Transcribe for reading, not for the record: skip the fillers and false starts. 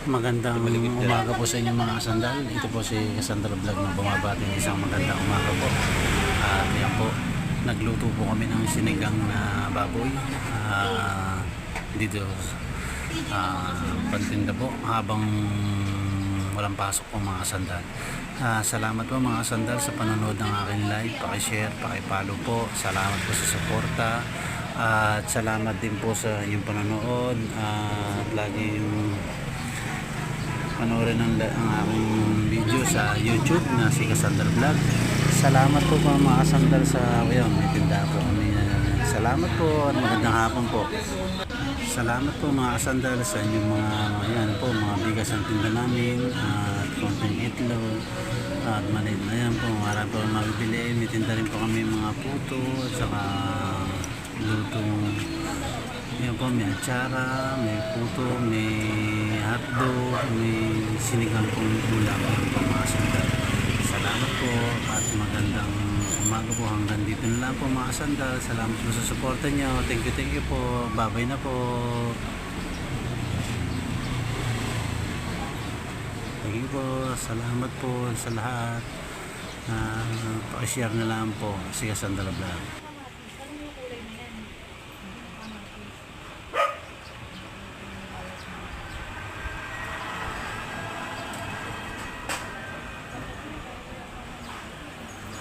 Magandang umaga po sa inyo mga kasandal. Ito po si Cassandra Vlog na bumabati ng isang magandang umaga po. At yan po, nagluto po kami ng sinigang na baboy dito pantinda po habang walang pasok po mga kasandal. Salamat po mga kasandal sa panonood ng aking live. Pakishare, pakipollow po. Salamat po sa suporta. At salamat din po sa inyong panonood. At lagi yung panoorin ang aking video sa YouTube na si Cassandra Vlog. Salamat po mga kasandal sa ngayon. May tinda po kami. Salamat po at magandang hapon po. Salamat po mga kasandal sa inyong mga bigas ang tinda namin at konting itlog at maliit na yan po. Marami po mabibili. May tinda rin po kami mga puto at saka lutong. Yan po, may atsara, may puto, may hotdog, may sinigang pong ulam po mga kasandal. Salamat po at magandang umaga po. Hanggang dito na lang po mga kasandal. Salamat po sa suporta nyo. Thank you po. Bye-bye na po. Thank you po. Salamat po sa lahat. Pakishare na lang po si Cassandra Vlog.